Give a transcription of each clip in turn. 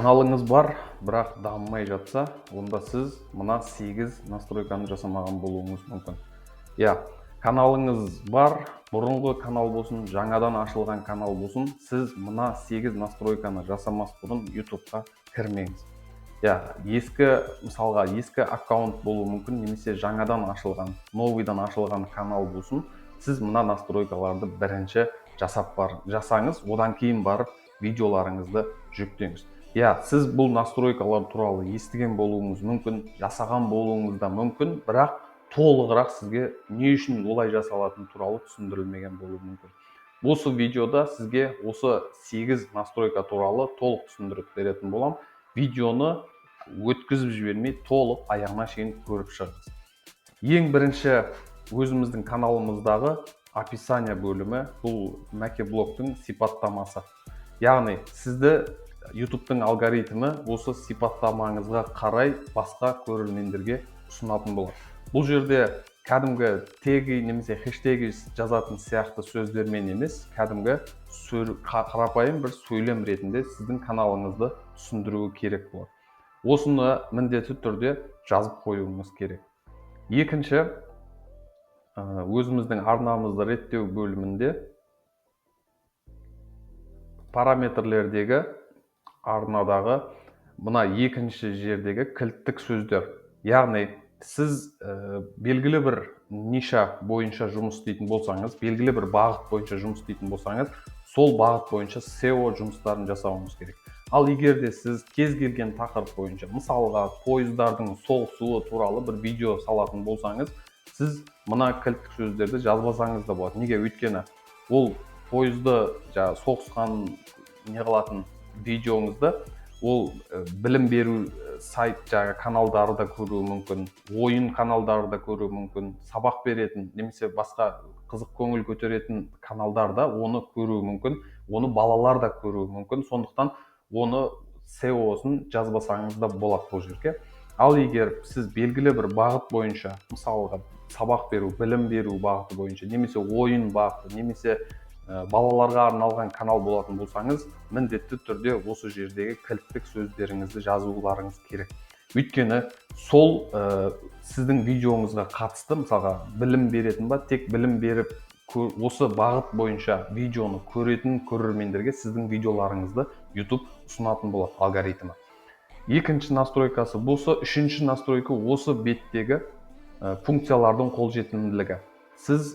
Каналыңыз бар, бірақ дамымай жатса, онда сіз мына 8 настройканы жасамаған болуыңыз мүмкін. Каналыңыз бар, бұрынғы канал болсын, жаңадан ашылған канал болсын, сіз мына 8 настройканы жасамас бұрын YouTube-қа кірмеңіз. Мысалға ескі аккаунт болуы мүмкін, немесе жаңадан ашылған, новыйдан ашылған канал болсын, сіз мына настройкаларды бірінші жасаңыз, одан кейін барып видеоларыңызды жүктеңіз. Сіз бұл настройкалар туралы естіген болуыңыз мүмкін, жасаған болуыңыз да мүмкін, бірақ толығырақ сізге не үшін олай жасалатыны туралы түсіндірілмеген болуы мүмкін. Осы видеода сізге осы 8 настройка туралы толық түсіндіріп беретін болам. Видеоны өткізіп жібермей, толық аяғына шейін көріп шығыңыз. Ең бірінші өзіміздің каналымыздағы описание бөлімі, бұл Мәке блогтың сипаттамасы. Яғни сізді YouTube-тың алгоритмі осы сипаттамаңызға қарай басқа көрермендерге ұсынатын болады. Бұл жерде кәдімгі теги немесе хэштеги жазатын сияқты сөздермен емес, кәдімгі қарапайым бір сөйлем ретінде сіздің каналыңызды түсіндіруі керек болады. Осыны міндетті түрде жазып қоюыңыз керек. Екінші, өзіміздің арнамызды реттеу бөлімінде параметрлердегі арнадағы мына екінші жердегі кілттік сөздер. Яғни сіз белгілі бір ниша бойынша жұмыс істейтін болсаңыз, белгілі бір бағыт бойынша жұмыс істейтін болсаңыз, сол бағыт бойынша SEO жұмыстарын жасауыңыз керек. Ал егер де сіз кез келген тақырып бойынша, мысалға пойыздардың соғысуы туралы бір видео салатын болсаңыз, сіз мына кілттік сөздерді жазбасаңыз да болады. Неге? Өйткені ол пойызды соғысқан не қылатын видеоңызды ол білім беру сайт каналдары да көруі мүмкін, ойын каналдары да көруі мүмкін, сабақ беретін немесе басқа қызық көңіл көтеретін каналдарда оны көруі мүмкін, оны балалар да көруі мүмкін. Сондықтан оны SEO-сын жазбасаңыз да болады бұл жерге. Ал егер сіз белгілі бір бағыт бойынша, мысалға сабақ беру, білім беру бағыты бойынша, немесе ойын бағыты, немесе балаларға арналған канал болатын болсаңыз, міндетті түрде осы жердегі кілттік сөздеріңізді жазуларыңыз керек. Өйткені сол сіздің видеоңызға қатысты, мысалға білім беретін ба, тек білім беріп осы бағыт бойынша видеоны көретін көрермендерге сіздің видеоларыңызды YouTube ұсынатын болады, алгоритмі. Екінші настройкасы болса, үшінші настройка осы беттегі функциялардың қолжетімділігі. Сіз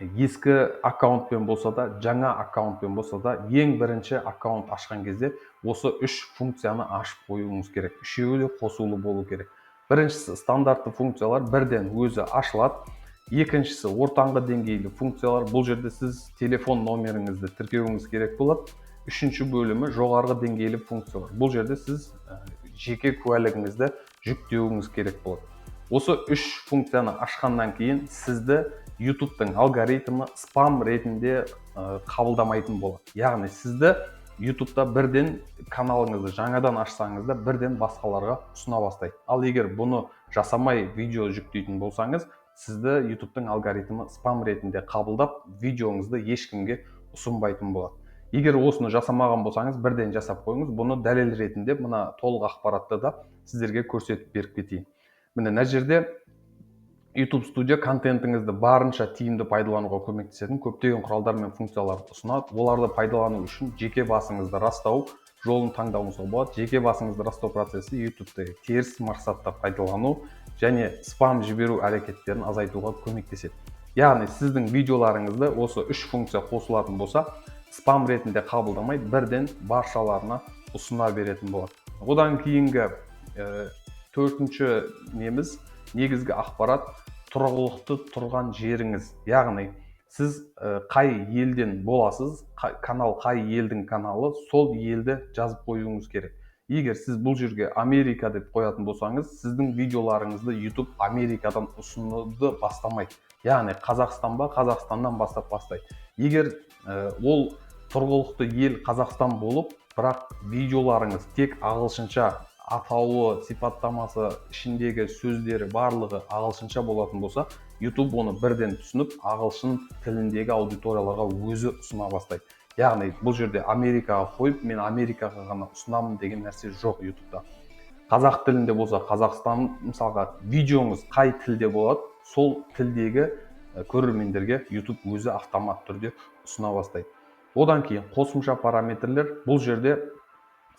ескі аккаунтпен болса да, жаңа аккаунтпен болса да, ең бірінші аккаунт ашқан кезде осы үш функцияны ашып қоюыңыз керек. Үшеуі де қосулы болу керек. Біріншісі стандартты функциялар бірден өзі ашылады. Екіншісі ортаңғы деңгейлі функциялар. Бұл жерде сіз телефон номеріңізді тіркеуіңіз керек болады. Үшінші бөлімі жоғарғы деңгейлі функциялар. Бұл жерде сіз жеке куәлігіңізді жүктеуіңіз керек болады. Осы үш функцияны ашқаннан кейін сізді YouTube-тың алгоритмі спам ретінде қабылдамайтын болады. Яғни сізді YouTube-та бірден каналыңызды жаңадан ашсаңыз да бірден басқаларға ұсына бастайды. Ал егер бұны жасамай видео жүктейтін болсаңыз, сізді YouTube-тың алгоритмі спам ретінде қабылдап, видеоңызды ешкімге ұсынбайтын болады. Егер осыны жасамаған болсаңыз, бірден жасап қойыңыз. Бұны дәлел ретінде мына толық ақпаратты да сіздерге көрсетіп беріп кетейін. Міне мына жерде YouTube Studio контентіңізді барынша тиімді пайдалануға көмектесетін көптеген құралдар мен функцияларды ұсынады. Оларды пайдалану үшін жеке басыңызды растау жолын таңдауыңызға болады. Жеке басыңызды растау процесі YouTube-ты теріс мақсатта пайдалану және спам жіберу әрекеттерін азайтуға көмектеседі. Яғни сіздің видеоларыңызды осы үш функция қосылатын болса, спам ретінде қабылдамай бірден баршаларына ұсына беретін болады. Одан кейінгі төртінші негізгі ақпарат тұрғылықты тұрған жеріңіз. Яғни сіз қай елден боласыз, канал қай елдің каналы, сол елді жазып қоюыңыз керек. Егер сіз бұл жерге Америка деп қоятын болсаңыз, сіздің видеоларыңызды YouTube Америкадан ұсынуды бастамайды. Яғни Қазақстан ба, Қазақстаннан бастайды. Егер ол тұрғылықты ел Қазақстан болып, бірақ видеоларыңыз тек ағылшынша, атауы, сипаттамасы, ішіндегі сөздері барлығы ағылшынша болатын болса, YouTube оны бірден түсініп, ағылшын тіліндегі аудиторияларға өзі ұсына бастайды. яғни бұл жерде Америкаға қойып мен Америкаға ғана ұсынамын деген нәрсе жоқ YouTube'да. Қазақ тілінде болса Қазақстан, мысалға видеоңыз қай тілде болады, сол тілдегі көрермендерге YouTube өзі автомат түрде ұсына бастайды. Одан кейін қосымша параметрлер, бұл жерде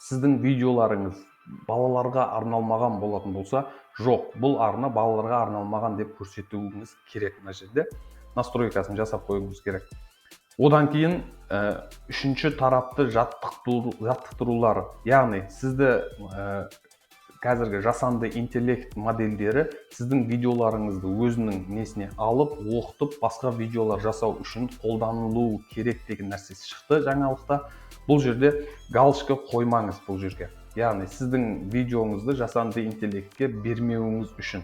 сіздің видеоларыңыз балаларға арналмаған болатын болса, жоқ, бұл арна балаларға арналмаған деп көрсетуіңіз керек. Мына жерде настройкасын жасап қоюыңыз керек. Одан кейін үшінші тарапты жаттықтырулар, яғни сізді қазіргі жасанды интеллект модельдері сіздің видеоларыңызды өзінің несіне алып, оқытып, басқа видеолар жасау үшін қолданылу керек деген нәрсесі шықты жаңалықта. Бұл жерде галочка қоймаңыз бұл жерге. Яғни сіздің видеоңызды жасанды интеллектке бермеуіңіз үшін.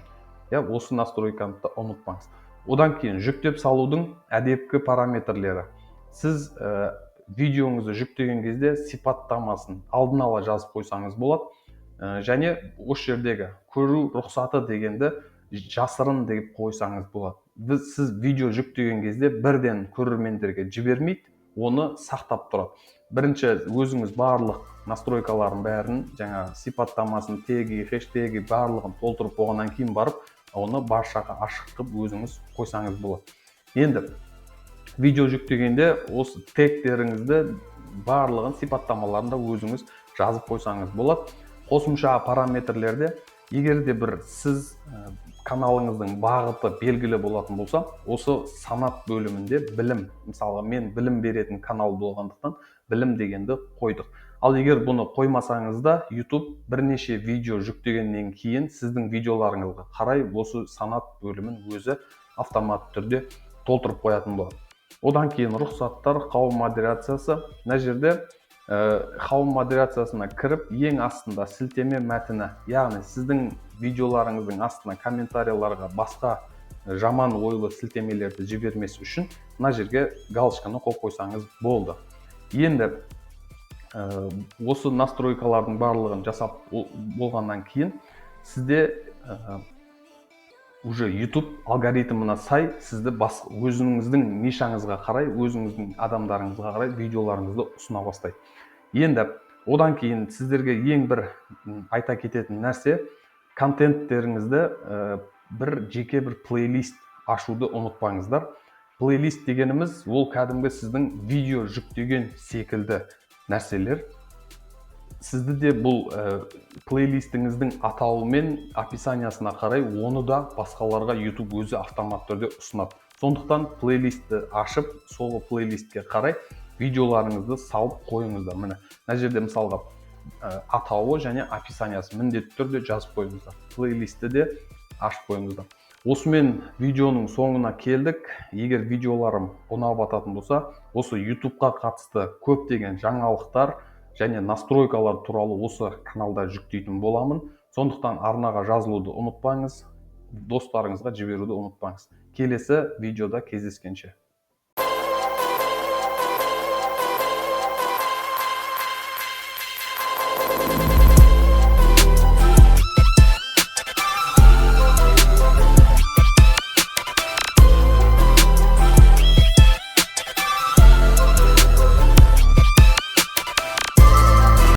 Осы настройканы да ұмытпаңыз. Одан кейін жүктеп салудың әдепкі параметрлері. Сіз видеоңызды жүктеген кезде сипаттамасын алдын ала жазып қойсаңыз болады. Және осы жердегі көру рұқсаты дегенді жасырын деп қойсаңыз болады. Сіз видео жүктеген кезде бірден көрермендерге жібермейді, оны сақтап тұрады. Бірінші өзіңіз барлық настройкаларын бәрін, жаңа сипаттамасын, теги, хэштеги барлығын толтырып болғаннан кейін барып, оны баршаға ашық қылып өзіңіз қойсаңыз болады. Енді видео жүктегенде осы тегтеріңізді барлығын сипаттамаларында өзіңіз жазып қойсаңыз болады. Қосымша параметрлерде, егер де бір сіз каналыңыздың бағыты белгілі болатын болса, осы санат бөлімінде білім, мысалы мен білім беретін канал болғандықтан білім дегенді қойдық. Ал егер бұны қоймасаңыз да, YouTube бірнеше видео жүктегеннен кейін сіздің видеоларыңызға қарай осы санат бөлімін өзі автомат түрде толтырып қоятын болады. Одан кейін рұқсаттар, қауым модерациясы. Мына жерде қауым модерациясына кіріп, ең астында сілтеме мәтіні, яғни сіздің видеоларыңыздың астына комментарияларға басқа жаман ойлы сілтемелерді жібермес үшін мына жерге галочканы қойып қойсаңыз болды. Енді осы настройкалардың барлығын жасап болғаннан кейін сізде уже YouTube алгоритміне сай сізді өзіңіздің нишаңызға қарай, өзіңіздің адамдарыңызға қарай видеоларыңызды ұсына бастайды. Енді одан кейін сіздерге ең бір айта кететін нәрсе, контенттеріңізді жеке бір плейлист ашуды ұмытпаңыздар. Плейлист дегеніміз ол кәдімгі сіздің видео жүктеген секілді нәрселер. Сізді де бұл плейлистіңіздің атауы мен описаниясына қарай оны да басқаларға YouTube өзі автомат түрде ұсынады. Сондықтан плейлистті ашып, сол плейлистке қарай видеоларыңызды салып қойыңыздар. Міне, мына жерде мысалға атауы және описаниясы міндетті түрде жазып қойыңыздар. Плейлистті де ашып қойыңыздар. Осымен видеоның соңына келдік. Егер видеоларым ұнап жататын болса, осы YouTube-қа қатысты көптеген жаңалықтар және настройкалар туралы осы каналда жүктейтін боламын. Сондықтан арнаға жазылуды ұмытпаңыз, достарыңызға жіберуді ұмытпаңыз. Келесі видеода кездескенше.